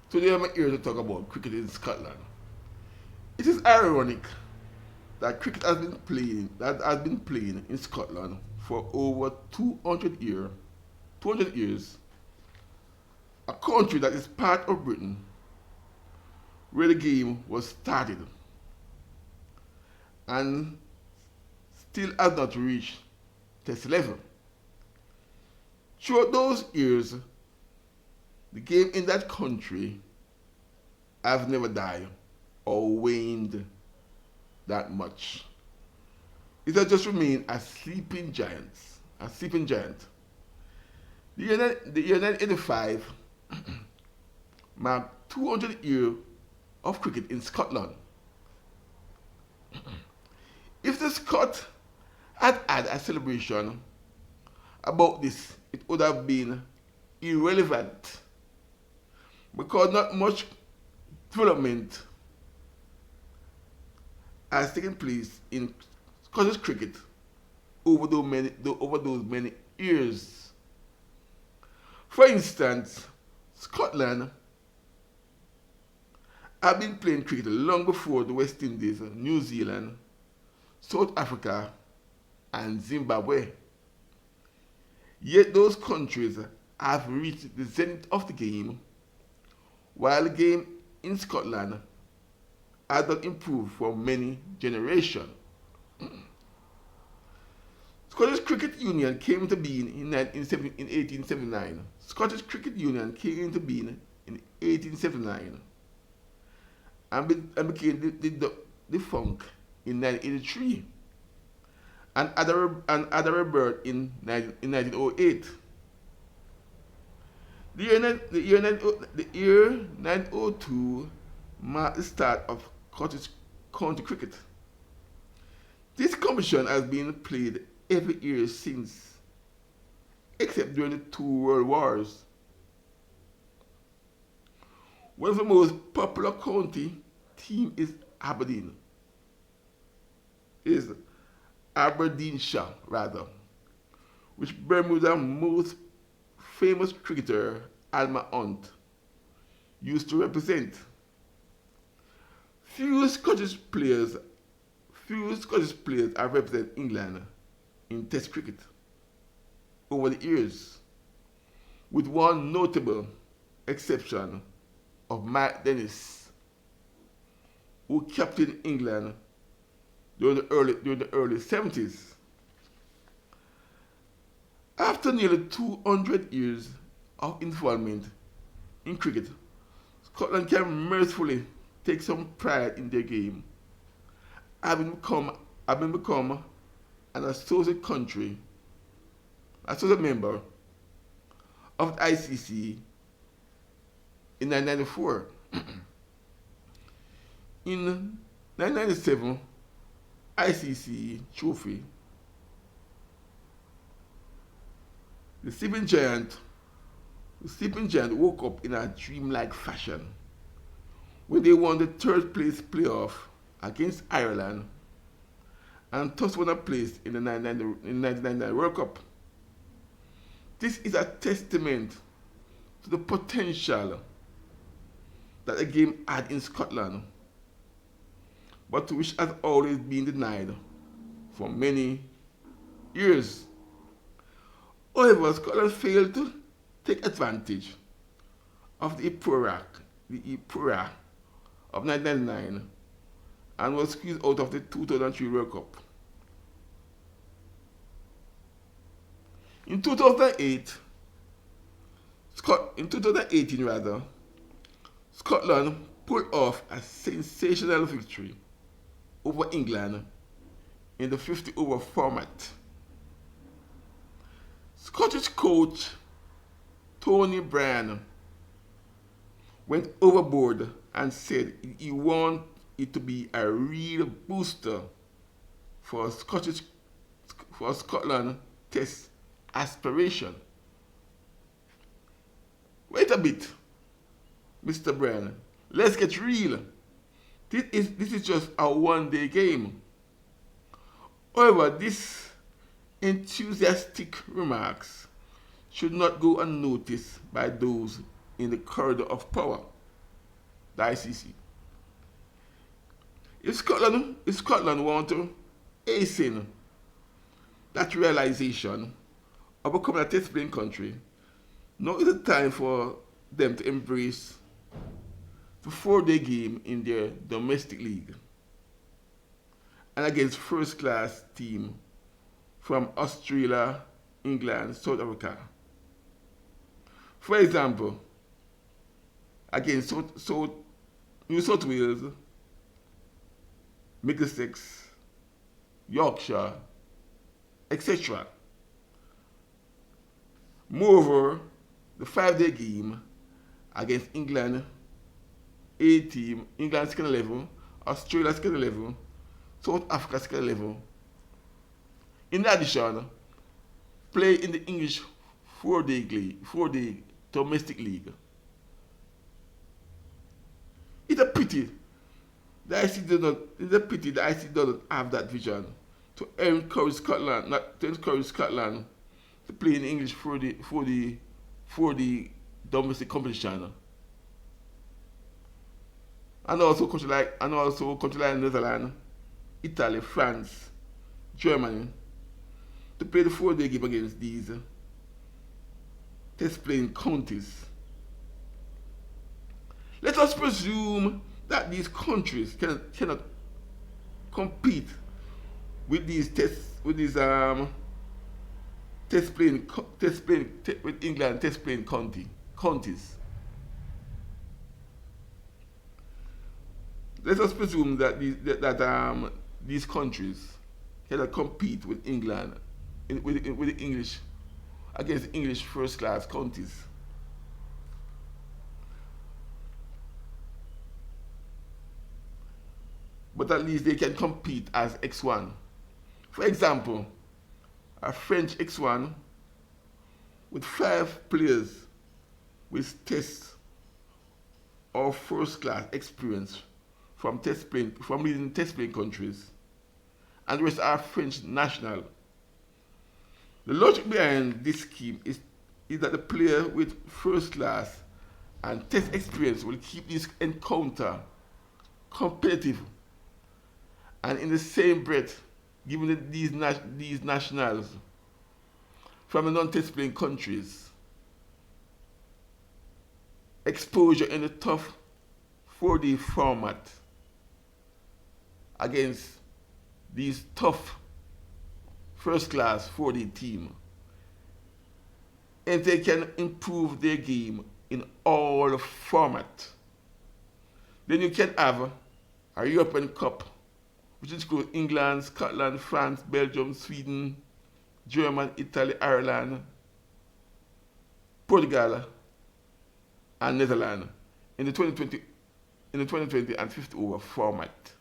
Today I'm here to talk about cricket in Scotland. It is ironic that cricket has been playing in Scotland for over 200 years, a country that is part of Britain where the game was started and still has not reached test level. Throughout those years, the game in that country has never died or waned that much. It has just remained a sleeping giant. A sleeping giant. The year 1985 marked 200 years of cricket in Scotland. If the Scot had a celebration about this, it would have been irrelevant because not much development has taken place in Scottish cricket over those many years. For instance, Scotland have been playing cricket long before the West Indies, New Zealand, South Africa, and Zimbabwe. Yet those countries have reached the zenith of the game, while the game in Scotland has not improved for many generations. Scottish Cricket Union came into being in 1879. Scottish Cricket Union came into being in 1879 and became defunct in 1983 and had a rebirth in 1908. The year 1902 marked the start of Scottish county cricket. This competition has been played every year since, except during the two world wars. One of the most popular county team is Aberdeenshire rather, which Bermuda's most famous cricketer Alma Hunt used to represent. Few Scottish players have represented England in Test cricket over the years, with one notable exception of Mike Dennis, who captained England during the early 70s. After nearly 200 years of involvement in cricket, Scotland can mercifully take some pride in their game, having become an associate member of the ICC in 1994. In 1997, ICC trophy, the sleeping giant woke up in a dreamlike fashion when they won the third place playoff against Ireland and thus won a place in the 1999 World Cup. This is a testament to the potential that the game had in Scotland, but which has always been denied for many years. However, Scotland failed to take advantage of the Epura of 1999 and was squeezed out of the 2003 World Cup. In 2018 rather, Scotland pulled off a sensational victory over England in the 50-over format. Scottish coach Tony Bryan went overboard and said he wanted it to be a real booster for Scotland Test aspiration. Wait a bit, Mr. Bryan. Let's get real. This is just a one-day game. However, these enthusiastic remarks should not go unnoticed by those in the corridor of power. the ICC. If Scotland want to hasten that realization of becoming a test playing country, now is the time for them to embrace the 4-day game in their domestic league and against first class team from Australia, England, South Africa. For example, against New South Wales, Middlesex, Yorkshire, etc. Moreover, the 5-day game against England A team, England second level, Australia second level, South Africa second level. In addition, play in the English 4-day domestic league. It's a pity the ICC doesn't have that vision to encourage Scotland, to play in the English 4-day domestic competition. And also countries like Netherlands, Italy, France, Germany, to play the 4-day game against these test playing counties. Let us presume that these countries cannot compete with these with England test playing counties. Let us presume that these countries cannot compete with England with the English against English first class counties. But at least they can compete as X1. For example, a French X1 with 5 players with test or first class experience from leading test playing countries, and the rest are French national. The logic behind this scheme is that the player with first class and test experience will keep this encounter competitive, and in the same breath, giving these nationals from the non-test playing countries exposure in the tough 4-day format against these tough first class 4-day team, and they can improve their game in all formats. Then you can have a European Cup, which includes England, Scotland, France, Belgium, Sweden, Germany, Italy, Ireland, Portugal, and Netherlands in the 2020 and 50 over format.